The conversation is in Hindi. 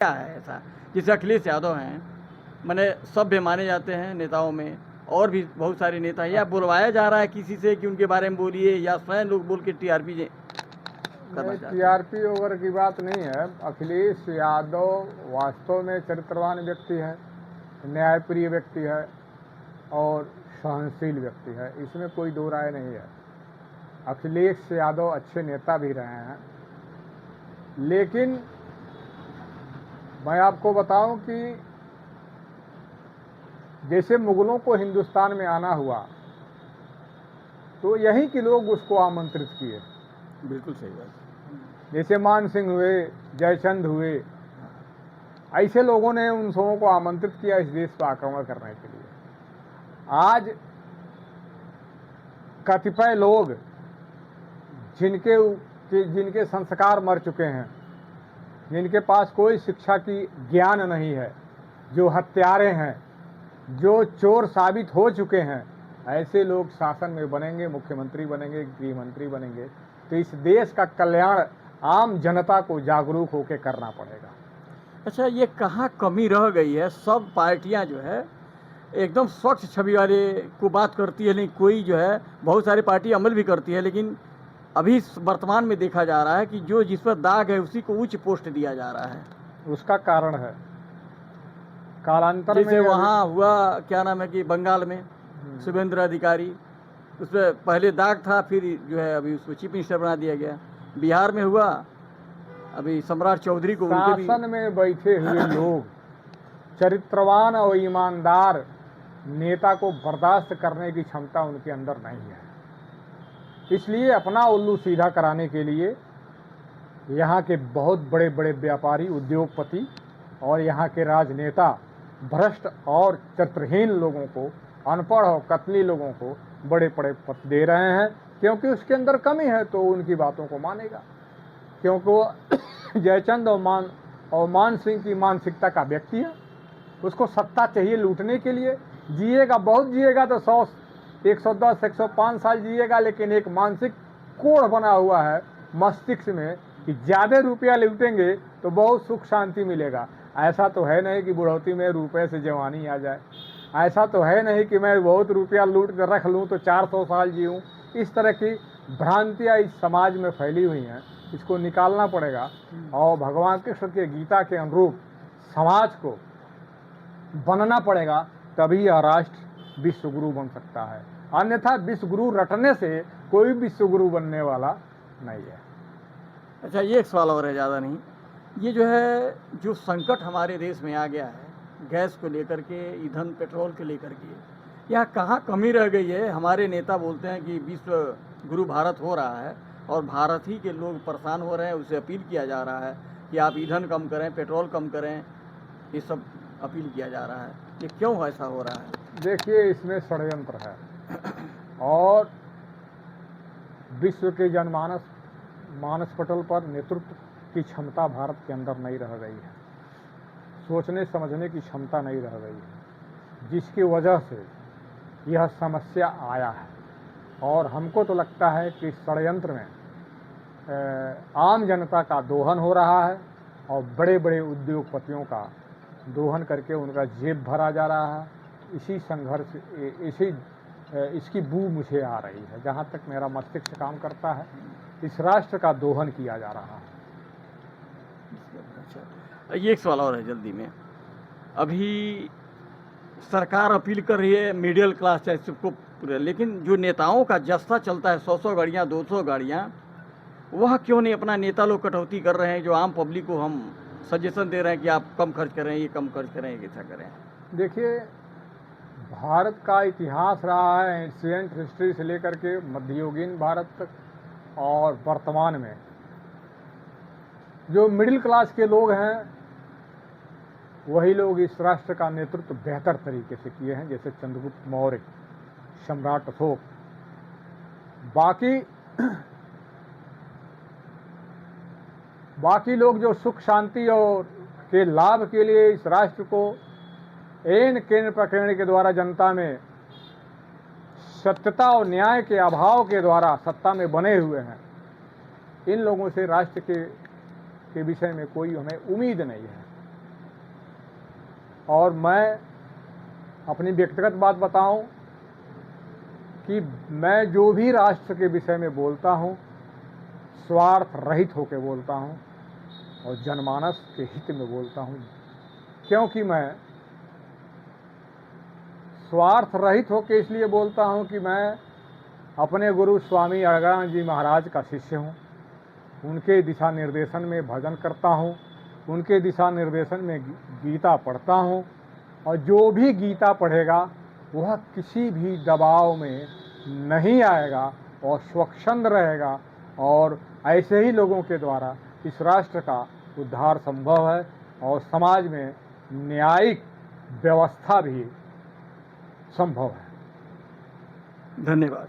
क्या है ऐसा? जैसे अखिलेश यादव हैं, माने सभ्य माने जाते हैं नेताओं में, और भी बहुत सारे नेता हैं, या बुलवाया जा रहा है किसी से कि उनके बारे में बोलिए, या स्वयं लोग बोल के टीआरपी करना नहीं, चाहते हैं? टीआरपी वगैरह की बात नहीं है। अखिलेश यादव वास्तव में चरित्रवान व्यक्ति है, न्यायप्रिय व्यक्ति है और सहनशील व्यक्ति है, इसमें कोई दो राय नहीं है। अखिलेश यादव अच्छे नेता भी रहे हैं, लेकिन मैं आपको बताऊं कि जैसे मुगलों को हिंदुस्तान में आना हुआ तो यहीं के लोग उसको आमंत्रित किए। बिल्कुल सही बात। जैसे मान सिंह हुए, जयचंद हुए, ऐसे लोगों ने उन सबों को आमंत्रित किया इस देश पर आक्रमण करने के लिए। आज कतिपय लोग जिनके संस्कार मर चुके हैं, जिनके पास कोई शिक्षा की ज्ञान नहीं है, जो हत्यारे हैं, जो चोर साबित हो चुके हैं, ऐसे लोग शासन में बनेंगे, मुख्यमंत्री बनेंगे, गृह मंत्री बनेंगे, तो इस देश का कल्याण आम जनता को जागरूक होकर करना पड़ेगा। अच्छा, ये कहाँ कमी रह गई है? सब पार्टियां जो है एकदम स्वच्छ छवि वाले को बात करती है, लेकिन कोई जो है, बहुत सारी पार्टी अमल भी करती है, लेकिन अभी वर्तमान में देखा जा रहा है कि जो जिस पर दाग है उसी को उच्च पोस्ट दिया जा रहा है। उसका कारण है कालांतर में, जैसे वहाँ हुआ, क्या नाम है कि बंगाल में शुभेंद्र अधिकारी, उस पर पहले दाग था, फिर जो है अभी उसको चीफ मिनिस्टर बना दिया गया। बिहार में हुआ, अभी सम्राट चौधरी को उनके भी शासन में बैठे हुए लोग चरित्रवान और ईमानदार नेता को बर्दाश्त करने की क्षमता उनके अंदर नहीं है। इसलिए अपना उल्लू सीधा कराने के लिए यहाँ के बहुत बड़े बड़े व्यापारी, उद्योगपति और यहाँ के राजनेता भ्रष्ट और चरित्रहीन लोगों को, अनपढ़ और कतली लोगों को बड़े बड़े पद दे रहे हैं, क्योंकि उसके अंदर कमी है तो उनकी बातों को मानेगा। क्योंकि वो जयचंद और मान सिंह की मानसिकता का व्यक्ति है। उसको सत्ता चाहिए लूटने के लिए, जिएगा बहुत, जिएगा तो 100, 110, 105 साल जिएगा, लेकिन एक मानसिक कोढ़ बना हुआ है मस्तिष्क में कि ज़्यादा रुपया लूटेंगे तो बहुत सुख शांति मिलेगा। ऐसा तो है नहीं कि बुढ़ौती में रुपये से जवानी आ जाए। ऐसा तो है नहीं कि मैं बहुत रुपया लूट कर रख लूँ तो 400 साल जीऊँ। इस तरह की भ्रांतियाँ इस समाज में फैली हुई हैं, इसको निकालना पड़ेगा और भगवान कृष्ण के गीता के अनुरूप समाज को बनना पड़ेगा, तभी यह राष्ट्र विश्वगुरु बन सकता है। अन्यथा विश्वगुरु रटने से कोई विश्वगुरु बनने वाला नहीं है। अच्छा, ये एक सवाल और है, ज़्यादा नहीं। ये जो है, जो संकट हमारे देश में आ गया है गैस को लेकर के, ईंधन पेट्रोल को लेकर के, यह कहाँ कमी रह गई है? हमारे नेता बोलते हैं कि विश्व गुरु भारत हो रहा है और भारत ही के लोग परेशान हो रहे हैं। उसे अपील किया जा रहा है कि आप ईंधन कम करें, पेट्रोल कम करें, ये सब अपील किया जा रहा है। ये क्यों ऐसा हो रहा है? देखिए, इसमें षड्यंत्र है और विश्व के जनमानस मानस पटल पर नेतृत्व की क्षमता भारत के अंदर नहीं रह गई है। सोचने समझने की क्षमता नहीं रह गई है, जिसकी वजह से यह समस्या आया है। और हमको तो लगता है कि षड्यंत्र में आम जनता का दोहन हो रहा है और बड़े बड़े उद्योगपतियों का दोहन करके उनका जेब भरा जा रहा है। इसी संघर्ष, इसकी बू मुझे आ रही है। जहाँ तक मेरा मस्तिष्क काम करता है, इस राष्ट्र का दोहन किया जा रहा है। अच्छा, ये एक सवाल और है जल्दी में। अभी सरकार अपील कर रही है मिडिल क्लास चाहे सबको, लेकिन जो नेताओं का जस्ता चलता है 100 गाड़ियाँ, 200 गाड़ियाँ, वह क्यों नहीं अपना नेता लोग कटौती कर रहे हैं? जो आम पब्लिक को हम सजेशन दे रहे हैं कि आप कम खर्च करें, ये कम खर्च करें, ये ऐसा करें। देखिए, भारत का इतिहास रहा है एंशिएंट हिस्ट्री से लेकर के मध्ययुगीन भारत तक और वर्तमान में जो मिडिल क्लास के लोग हैं वही लोग इस राष्ट्र का नेतृत्व बेहतर तरीके से किए हैं, जैसे चंद्रगुप्त मौर्य, सम्राट अशोक। बाकी लोग जो सुख शांति और के लाभ के लिए इस राष्ट्र को एन केंद्र प्रकरण के द्वारा जनता में सत्यता और न्याय के अभाव के द्वारा सत्ता में बने हुए हैं, इन लोगों से राष्ट्र के विषय में कोई हमें उम्मीद नहीं है। और मैं अपनी व्यक्तिगत बात बताऊं कि मैं जो भी राष्ट्र के विषय में बोलता हूं, स्वार्थ रहित होकर बोलता हूं और जनमानस के हित में बोलता हूं, क्योंकि मैं स्वार्थ रहित होकर इसलिए बोलता हूं कि मैं अपने गुरु स्वामी अड़गड़ानंद जी महाराज का शिष्य हूं। उनके दिशा निर्देशन में भजन करता हूं, उनके दिशा निर्देशन में गीता पढ़ता हूं, और जो भी गीता पढ़ेगा वह किसी भी दबाव में नहीं आएगा और स्वच्छंद रहेगा, और ऐसे ही लोगों के द्वारा इस राष्ट्र का उद्धार संभव है और समाज में न्यायिक व्यवस्था भी संभव है। धन्यवाद।